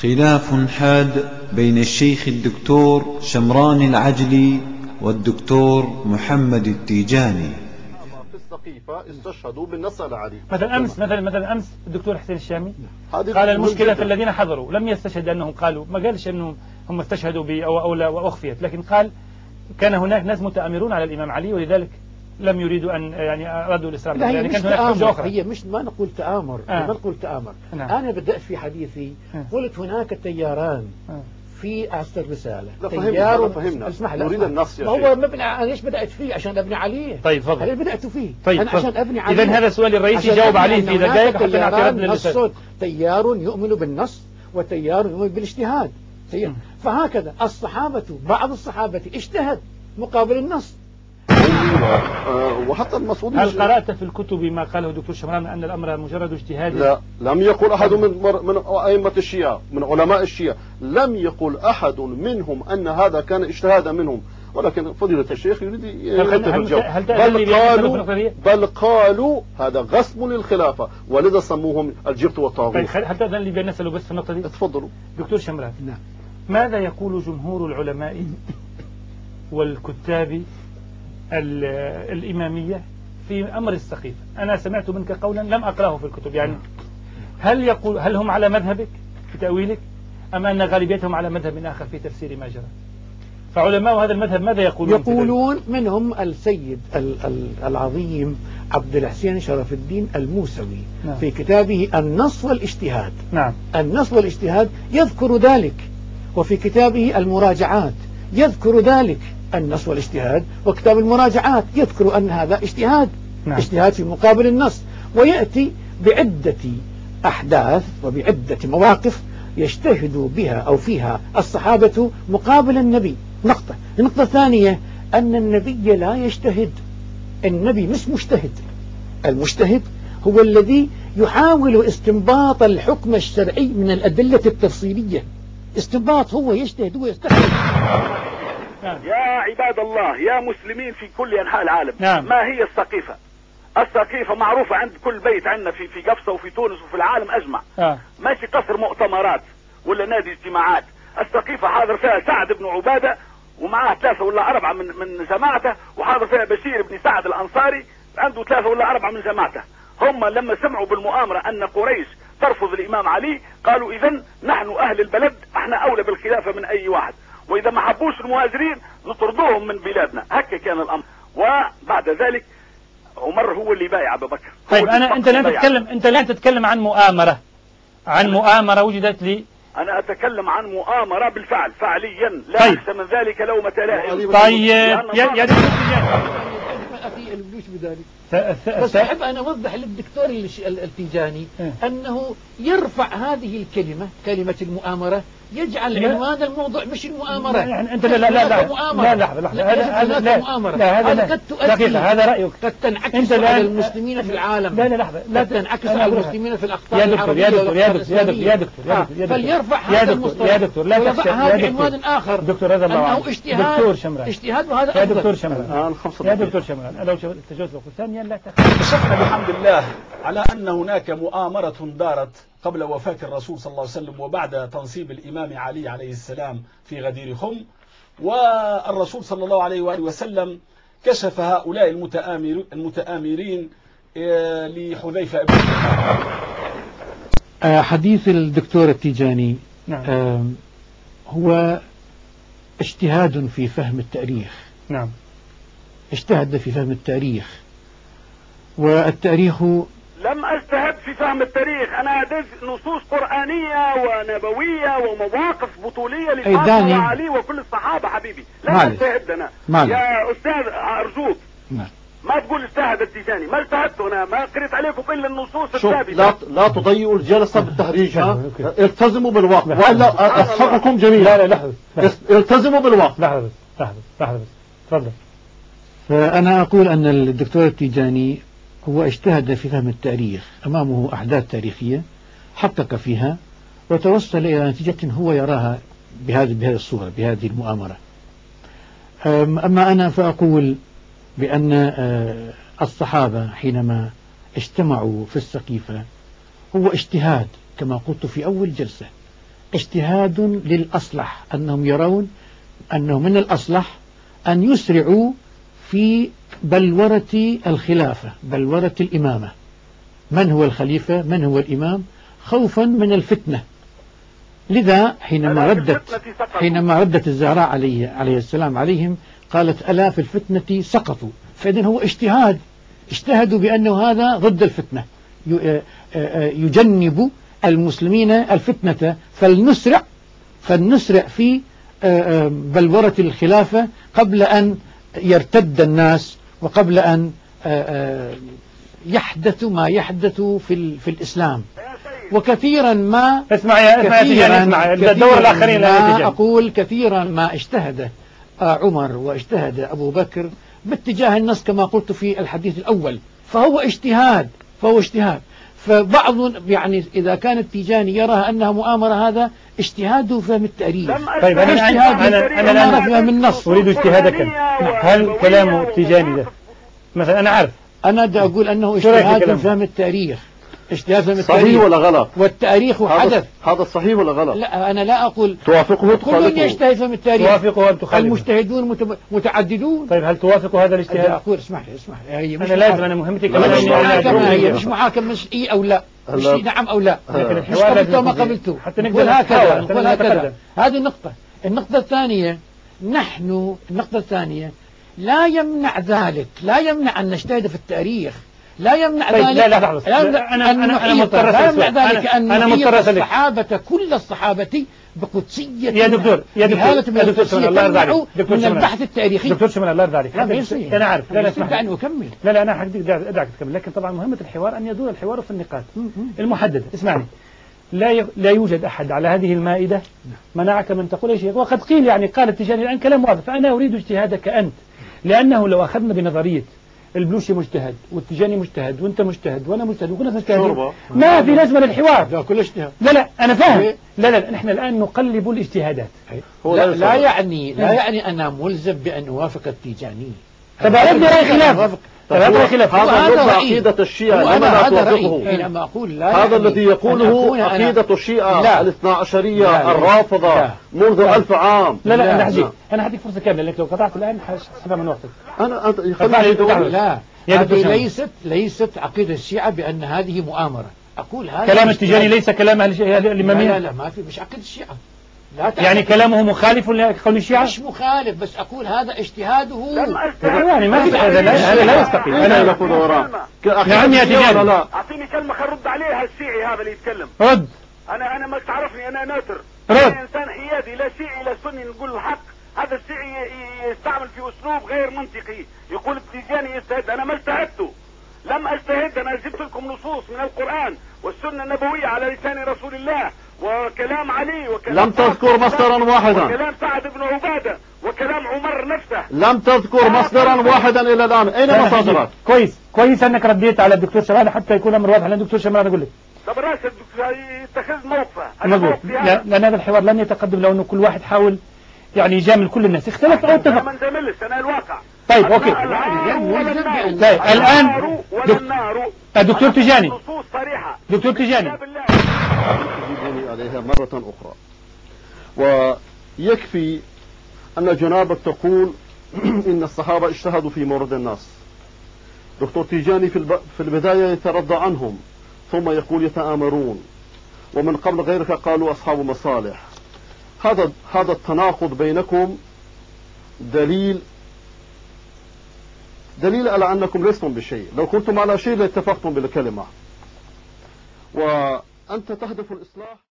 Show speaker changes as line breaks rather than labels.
خلاف حاد بين الشيخ الدكتور شمران العجلي والدكتور محمد التيجاني.
في السقيفة استشهدوا بالنص العري.
مثلا أمس الدكتور حسين الشامي قال المشكلة في الذين حضروا، لم يستشهد أنهم قالوا، ما قالش أنهم هم استشهدوا أو أخفيت، لكن قال كان هناك ناس متآمرون على الإمام علي ولذلك لم يريدوا أن يعني أرادوا الإسلام.
يعني كانت هناك حجة أخرى. هي مش ما نقول تآمر، ما نقول تآمر. أنا بدأت في حديثي قلت هناك تياران في أصل الرسالة.
تيار فهمنا نريد النص يا شيخ.
هو مبني، أنا ليش بدأت فيه؟ عشان أبني عليه.
طيب تفضل.
أنا بدأت فيه.
طيب
أنا عشان أبني عليه.
إذا هذا السؤال الرئيسي جاوب عليه في دقائق حتى نعترض للأستاذ.
تيار يؤمن بالنص وتيار يؤمن بالاجتهاد. فهكذا الصحابة، بعض الصحابة اجتهد مقابل النص.
وحتى المسعود.
هل قرأت في الكتب ما قاله الدكتور شمران أن الأمر مجرد اجتهاد؟
لا، لم يقل أحد من أئمة الشيعة، من علماء الشيعة، لم يقل أحد منهم أن هذا كان اجتهادا منهم، ولكن فضيلة الشيخ يريد يرتب الجو. بل قالوا هذا غصب للخلافة، ولذا سموهم الجبت والطاغوت.
هل تأذن لي بأن نسأله بس في النقطة دي؟
تفضلوا.
دكتور شمران، نعم، ماذا يقول جمهور العلماء والكتاب الإمامية في أمر السقيفة؟ أنا سمعت منك قولا لم أقرأه في الكتب، يعني هل هم على مذهبك في تأويلك أم أن غالبيتهم على مذهب آخر في تفسير ما جرى؟ فعلماء هذا المذهب ماذا يقولون؟
يقولون منهم السيد العظيم عبد الحسين شرف الدين الموسوي، نعم، في كتابه النص والاجتهاد.
نعم.
النص والاجتهاد يذكر ذلك، وفي كتابه المراجعات يذكر ذلك، النص والاجتهاد، وكتاب المراجعات يذكر أن هذا اجتهاد. نعم. اجتهاد في مقابل النص، ويأتي بعدة أحداث وبعدة مواقف يجتهد بها أو فيها الصحابة مقابل النبي. نقطة. النقطة الثانية أن النبي لا يجتهد، النبي مش مجتهد، المجتهد هو الذي يحاول استنباط الحكم الشرعي من الأدلة التفصيلية. استنباط، هو يجتهد، هو يستخدم.
يا عباد الله، يا مسلمين في كل أنحاء العالم،
نعم.
ما هي السقيفة؟ السقيفة معروفة عند كل بيت عندنا في قفصة وفي تونس وفي العالم أجمع. ماشي قصر مؤتمرات ولا نادي اجتماعات. السقيفة حاضر فيها سعد بن عبادة ومعاه 3 ولا 4 من جماعته، وحاضر فيها بشير بن سعد الأنصاري عنده 3 ولا 4 من جماعته. هم لما سمعوا بالمؤامرة أن قريش ترفض الإمام علي قالوا إذن نحن أهل البلد احنا أولى بالخلافة من أي واحد، وإذا ما حبوش المهاجرين نطردوهم من بلادنا. هكا كان الأمر. وبعد ذلك عمر هو اللي بايع أبو بكر.
طيب أنت لا تتكلم عن مؤامرة، عن مؤامرة وجدت لي.
أنا أتكلم عن مؤامرة بالفعل فعليا، لا أخشى من ذلك لومة لائم.
طيب يا دكتور
بس أحب أن أوضح للدكتور التيجاني أنه يرفع هذه الكلمة، كلمة المؤامرة، يجعل عنوان الموضوع مش المؤامرة.
يعني أنت لا لحظة هذا قد تؤدي، هذا رأيك،
قد تنعكس على المسلمين في العالم.
لا لحظة، لا
تنعكس على المسلمين في الأقطار
العربية. يا دكتور
فليرفع هذا المصطلح،
يا دكتور لا تخشى،
هذا عنوان آخر.
دكتور هذا
أنه اجتهاد وهذا أفضل.
يا دكتور شمران، يا دكتور شمران، لو تجوز لك ثانيا لا تخشى.
شفنا بحمد الله على أن هناك مؤامرة دارت قبل وفاة الرسول صلى الله عليه وسلم وبعد تنصيب الإمام علي عليه السلام في غدير خم، والرسول صلى الله عليه وآله وسلم كشف هؤلاء المتآمرين لحذيفة بن
حديث الدكتور التيجاني،
نعم،
هو اجتهاد في فهم التاريخ.
نعم،
اجتهد في فهم التاريخ، والتاريخ
لم أجتهد في فهم التاريخ، أنا أدز نصوص قرآنية ونبوية ومواقف بطولية لفاطمة وعلي وكل الصحابة حبيبي. لا أجتهد أنا يا أستاذ أرجوك. ما تقول اجتهد التيجاني، ما اجتهدت أنا، ما قريت عليكم إلا النصوص الثابتة.
لا تضيعوا الجلسة بالتهريج. التزموا بالوقت وإلا أسحقكم جميعا.
لا لحظة،
التزموا بالوقت.
لحظة تفضل.
فأنا أقول أن الدكتور التيجاني هو اجتهد في فهم التاريخ، أمامه أحداث تاريخية حقق فيها وتوصل إلى نتيجة هو يراها بهذه الصورة، بهذه المؤامرة. أما أنا فأقول بأن الصحابة حينما اجتمعوا في السقيفة هو اجتهاد كما قلت في أول جلسة، اجتهاد للأصلح، أنهم يرون أنه من الأصلح أن يسرعوا في بلورة الخلافة، بلورة الإمامة، من هو الخليفة، من هو الإمام، خوفا من الفتنة. لذا حينما ردت الزهراء عليه السلام عليهم قالت ألا في الفتنة سقطوا. فإذن هو اجتهدوا بأنه هذا ضد الفتنة، يجنب المسلمين الفتنة، فلنسرع في بلورة الخلافة قبل أن يرتد الناس وقبل أن يحدث ما يحدث في الإسلام. وكثيرا ما
اسمع الدور الآخرين
ما أقول كثيرا ما اجتهد عمر واجتهد أبو بكر باتجاه النص كما قلت في الحديث الأول، فهو اجتهاد. فبعض يعني إذا كان التيجاني يرى أنها مؤامرة، هذا اجتهاده فهم التاريخ.
طيب أنا
فهم النص.
أريد اجتهادك. هل كلام التيجاني ده مثلا أنا عارف،
أنا دا أقول أنه اجتهاد فهم التاريخ، اجتهاد فهم التاريخ
صحيح ولا غلط؟
والتاريخ حدث.
هذا صحيح ولا غلط؟
لا أنا لا أقول
توافقه
كل يجتهد فهم التاريخ.
توافقه أم تخالفه؟
المجتهدون متعددون.
طيب هل توافق هذا الاجتهاد؟
أقول اسمح لي
أنا لازم، أنا مهمتي كمان
مش محاكمة، هي مش محاكمة، مش إيه أو لا، مش نعم أو لا، مش قبلته ما قبلته،
حتى نقول هكذا.
هذه النقطة. النقطة الثانية، نحن النقطة الثانية لا يمنع ذلك، لا يمنع أن نجتهد في التاريخ، لا يمنع ذلك.
أنا مضطر أسألك.
الصحابة كل الصحابة بقدسية
يا دكتور شمال الله يرضى عليك،
من البحث التاريخي.
دكتور شمال الله يرضى عليك، أنا عارف. لا اسمح
لي أكمل.
لا أنا حقدك أدعك تكمل، لكن طبعا مهمة الحوار أن يدور الحوار في النقاط المحددة. اسمعني، لا يوجد أحد على هذه المائدة منعك من تقول أي شيء، وقد قيل يعني قال التيجاني الآن كلام واضح، فأنا أريد اجتهادك أنت، لأنه لو أخذنا بنظرية البلوشي مجتهد والتيجاني مجتهد وانت مجتهد وانا مجتهد وكنا مجتهدين، ما في لازمه للحوار.
لا كل اجتهاد.
لا انا فاهم. لا نحن الان نقلب الاجتهادات.
لا يعني انا ملزم بان اوافق التيجاني.
طب عندي راي خلاف.
هذا عقيدة الشيعة، لما لا توافقه؟
حينما أقول لا
هذا الذي يقوله عقيدة الشيعة الاثنا عشرية الرافضة منذ 1000 عام.
لا أنا هديك فرصة كاملة، لأنك لو قطعت الآن حسبها من وقتك.
لا هذه ليست عقيدة الشيعة بأن هذه مؤامرة. أقول هذا
كلام التيجاني ليس كلام الإمامية.
لا ما في، مش عقيدة الشيعة.
يعني كلامه مخالف لقول الشيعة؟
مش مخالف، بس أقول هذا اجتهاده.
يعني ما هذا لا يستقيم.
أنا أقول وراه.
نعم يا تيجاني.
أعطيني كلمة خرد عليها الشيعي هذا اللي يتكلم.
رد.
أنا ما تعرفني، أنا ناتر.
رد.
أنا إنسان حيادي، لا شيعي لا سني، نقول الحق. هذا الشيعي يستعمل في أسلوب غير منطقي، يقول التيجاني يجتهد، أنا ما اجتهدته. لم أجتهد، أنا جبت لكم نصوص من القرآن والسنة النبوية على لسان رسول الله وكلام علي وكلام
لم تذكر مصدرا واحدا،
وكلام سعد بن عبادة وكلام عمر نفسه.
لم تذكر مصدرا واحدا إلى الآن. أين مصادرك؟
كويس أنك رديت على الدكتور شمال حتى يكون الأمر واضح، لأن الدكتور شمال أنا أقول لك
طب راس الدكتور يتخذ موقفه.
مضبوط، لأن هذا الحوار لن يتقدم لو أنه كل واحد حاول يعني يجامل كل الناس، اختلف أو اتفق.
ما نجاملش، أنا الواقع.
طيب أوكي. طيب الآن الدكتور تيجاني، دكتور تيجاني
تجيبوني عليها مرة أخرى. ويكفي أن جنابك تقول إن الصحابة اجتهدوا في مورد الناس. دكتور تيجاني في البداية يترضى عنهم، ثم يقول يتآمرون، ومن قبل غيرك قالوا أصحاب مصالح. هذا التناقض بينكم دليل على أنكم لستم بشيء. لو كنتم على شيء لاتفقتم بالكلمة. وأنت تهدف الإصلاح.